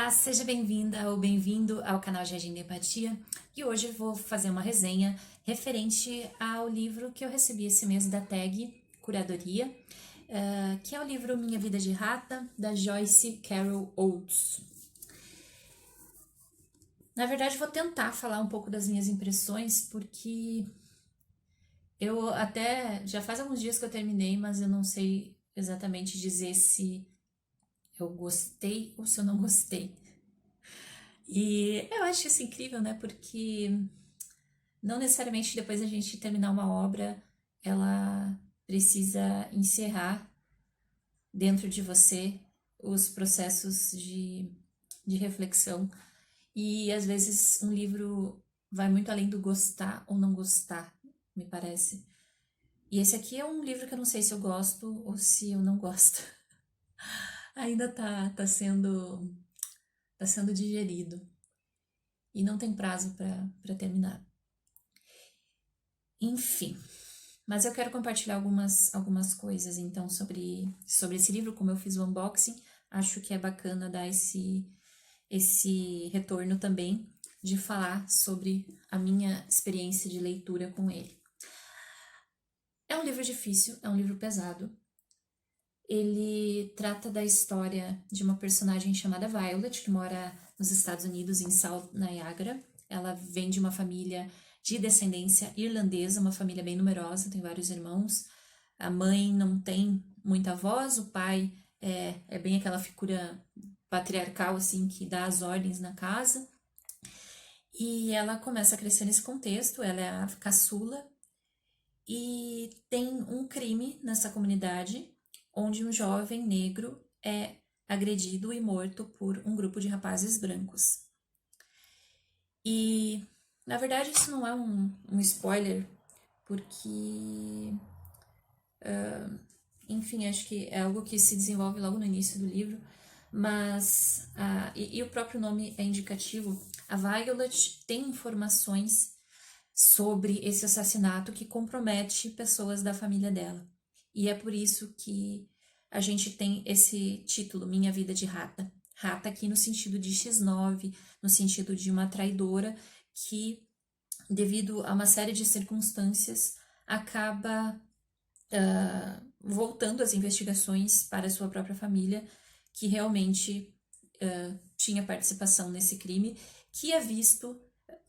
Olá, seja bem-vinda ou bem-vindo ao canal Jardim de Empatia e hoje eu vou fazer uma resenha referente ao livro que eu recebi esse mês da tag Curadoria, que é o livro Minha Vida de Rata, da Joyce Carol Oates. Na verdade, vou tentar falar um pouco das minhas impressões, porque eu até já faz alguns dias que eu terminei, mas eu não sei exatamente dizer se eu gostei ou se eu não gostei. E eu acho isso incrível, né? Porque não necessariamente depois da gente terminar uma obra, ela precisa encerrar dentro de você os processos de reflexão. E às vezes um livro vai muito além do gostar ou não gostar, me parece. E esse aqui é um livro que eu não sei se eu gosto ou se eu não gosto. Ainda tá sendo digerido. E não tem prazo para terminar. Enfim, mas eu quero compartilhar algumas coisas então sobre esse livro, como eu fiz o unboxing, acho que é bacana dar esse retorno também de falar sobre a minha experiência de leitura com ele. É um livro difícil, é um livro pesado. Ele trata da história de uma personagem chamada Violet, que mora nos Estados Unidos, em South Niagara. Ela vem de uma família de descendência irlandesa, uma família bem numerosa, tem vários irmãos. A mãe não tem muita voz, o pai é bem aquela figura patriarcal, assim, que dá as ordens na casa. E ela começa a crescer nesse contexto, ela é a caçula, e tem um crime nessa comunidade, onde um jovem negro é agredido e morto por um grupo de rapazes brancos. E, na verdade, isso não é um spoiler, porque, enfim, acho que é algo que se desenvolve logo no início do livro, mas, e o próprio nome é indicativo, a Violet tem informações sobre esse assassinato que compromete pessoas da família dela. E é por isso que a gente tem esse título, Minha Vida de Rata. Rata aqui no sentido de X9, no sentido de uma traidora que, devido a uma série de circunstâncias, acaba voltando as investigações para a sua própria família, que realmente tinha participação nesse crime, que é visto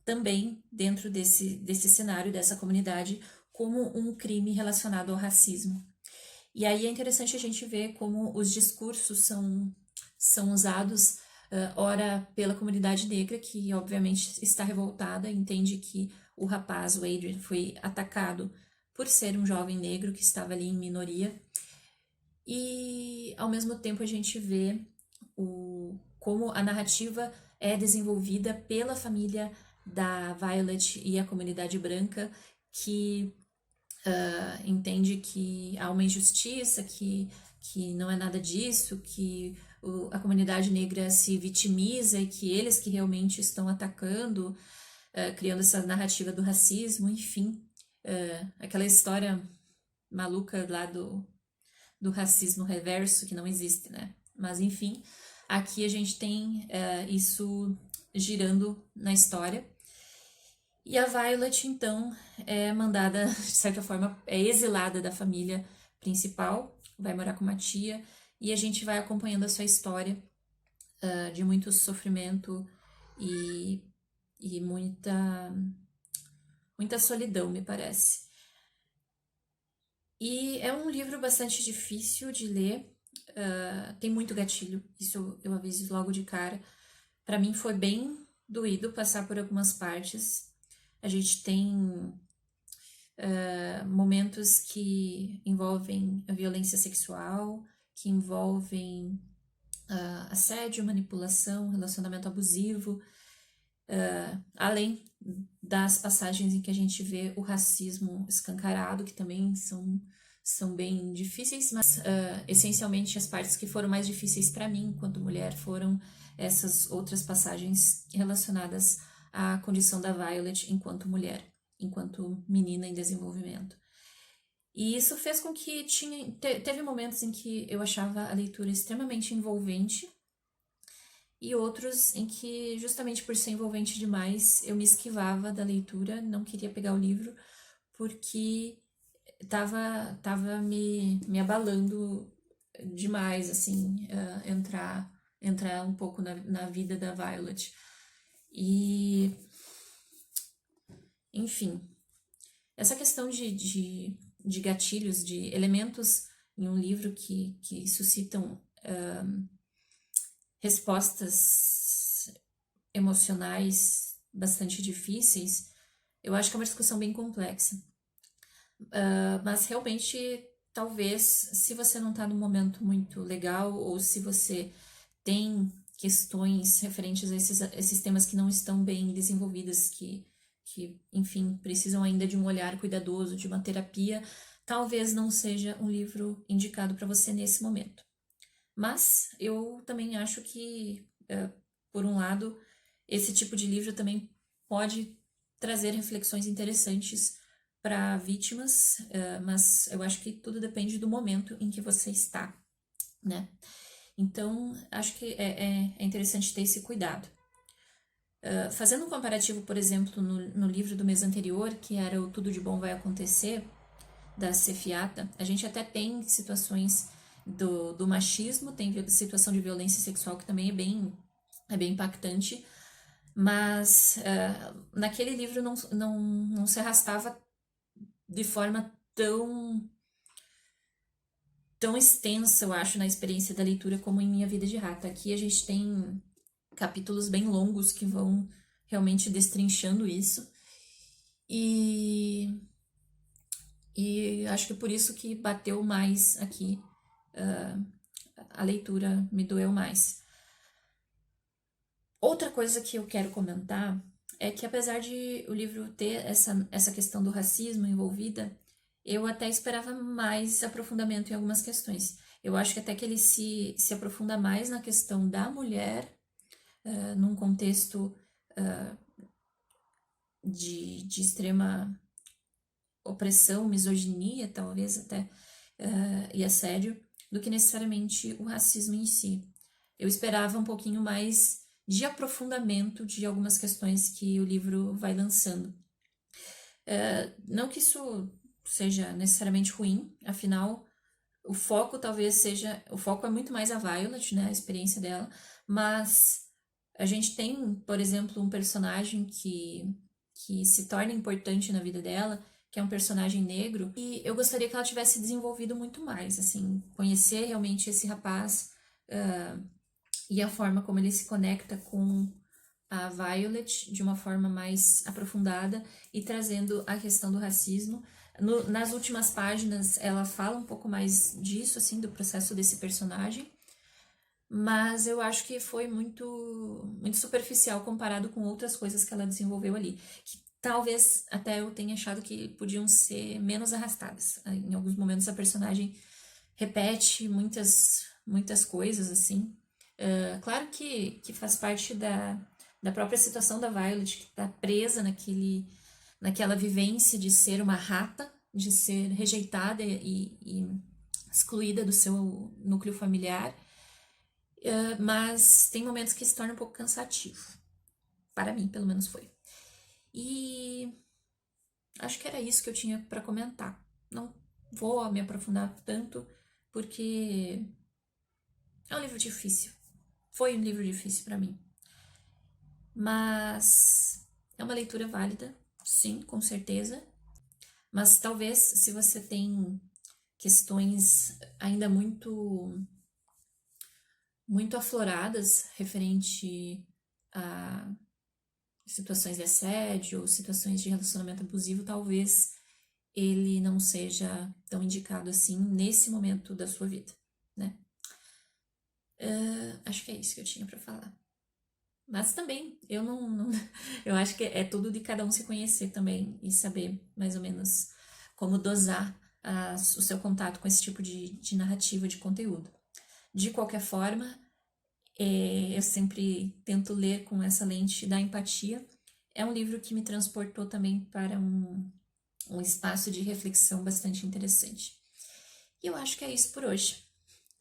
também dentro desse cenário, dessa comunidade, como um crime relacionado ao racismo. E aí é interessante a gente ver como os discursos são usados, ora pela comunidade negra, que obviamente está revoltada, entende que o rapaz, o Adrian, foi atacado por ser um jovem negro que estava ali em minoria. E ao mesmo tempo a gente vê como a narrativa é desenvolvida pela família da Violet e a comunidade branca, que entende que há uma injustiça, que não é nada disso, que a comunidade negra se vitimiza e que eles que realmente estão atacando, criando essa narrativa do racismo, enfim. Aquela história maluca lá do racismo reverso, que não existe, né? Mas enfim, aqui a gente tem isso girando na história. E a Violet, então, é mandada, de certa forma, é exilada da família principal, vai morar com uma tia, e a gente vai acompanhando a sua história de muito sofrimento e, e muita solidão, me parece. E é um livro bastante difícil de ler, tem muito gatilho, isso eu aviso logo de cara. Para mim foi bem doído passar por algumas partes. A gente tem momentos que envolvem a violência sexual, que envolvem assédio, manipulação, relacionamento abusivo, além das passagens em que a gente vê o racismo escancarado, que também são bem difíceis, mas essencialmente as partes que foram mais difíceis para mim enquanto mulher foram essas outras passagens relacionadas à condição da Violet enquanto mulher, enquanto menina em desenvolvimento. E isso fez com que teve momentos em que eu achava a leitura extremamente envolvente e outros em que, justamente por ser envolvente demais, eu me esquivava da leitura, não queria pegar o livro, porque tava me abalando demais, assim, entrar um pouco na vida da Violet. E, enfim, essa questão de gatilhos, de elementos em um livro que suscitam respostas emocionais bastante difíceis, eu acho que é uma discussão bem complexa. Mas realmente, talvez, se você não está num momento muito legal, ou se você tem questões referentes a esses temas que não estão bem desenvolvidas, enfim, precisam ainda de um olhar cuidadoso, de uma terapia, talvez não seja um livro indicado para você nesse momento. Mas eu também acho que, por um lado, esse tipo de livro também pode trazer reflexões interessantes para vítimas, mas eu acho que tudo depende do momento em que você está, né? Então, acho que é interessante ter esse cuidado. Fazendo um comparativo, por exemplo, no livro do mês anterior, que era o Tudo de Bom Vai Acontecer, da Cefiata, a gente até tem situações do machismo, tem situação de violência sexual que também é bem impactante, mas naquele livro não se arrastava de forma tão extensa, eu acho, na experiência da leitura como em Minha Vida de Rata. Aqui a gente tem capítulos bem longos que vão realmente destrinchando isso. E acho que por isso que bateu mais aqui, a leitura me doeu mais. Outra coisa que eu quero comentar é que, apesar de o livro ter essa questão do racismo envolvida, eu até esperava mais aprofundamento em algumas questões. Eu acho que até que ele se aprofunda mais na questão da mulher, num contexto de extrema opressão, misoginia, talvez até, e assédio, do que necessariamente o racismo em si. Eu esperava um pouquinho mais de aprofundamento de algumas questões que o livro vai lançando. Não que isso seja necessariamente ruim, afinal, o foco talvez seja. O foco é muito mais a Violet, né? A experiência dela, mas a gente tem, por exemplo, um personagem que se torna importante na vida dela, que é um personagem negro, e eu gostaria que ela tivesse desenvolvido muito mais, assim, conhecer realmente esse rapaz, e a forma como ele se conecta com a Violet de uma forma mais aprofundada e trazendo a questão do racismo. Nas últimas páginas ela fala um pouco mais disso, assim, do processo desse personagem, mas eu acho que foi muito superficial comparado com outras coisas que ela desenvolveu ali, que talvez até eu tenha achado que podiam ser menos arrastadas. Em alguns momentos a personagem repete muitas coisas, assim. Claro que faz parte da própria situação da Violet, que está presa naquela vivência de ser uma rata, de ser rejeitada e excluída do seu núcleo familiar, mas tem momentos que se torna um pouco cansativo. Para mim, pelo menos foi. E acho que era isso que eu tinha para comentar. Não vou me aprofundar tanto, porque é um livro difícil. Foi um livro difícil para mim. Mas é uma leitura válida, sim, com certeza. Mas talvez, se você tem questões ainda muito afloradas referente a situações de assédio ou situações de relacionamento abusivo, talvez ele não seja tão indicado assim nesse momento da sua vida, né? Acho que é isso que eu tinha para falar. Mas também, eu não eu acho que é tudo de cada um se conhecer também e saber mais ou menos como dosar o seu contato com esse tipo de narrativa, de conteúdo. De qualquer forma, eu sempre tento ler com essa lente da empatia. É um livro que me transportou também para um espaço de reflexão bastante interessante. E eu acho que é isso por hoje,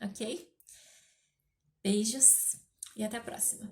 ok? Beijos e até a próxima.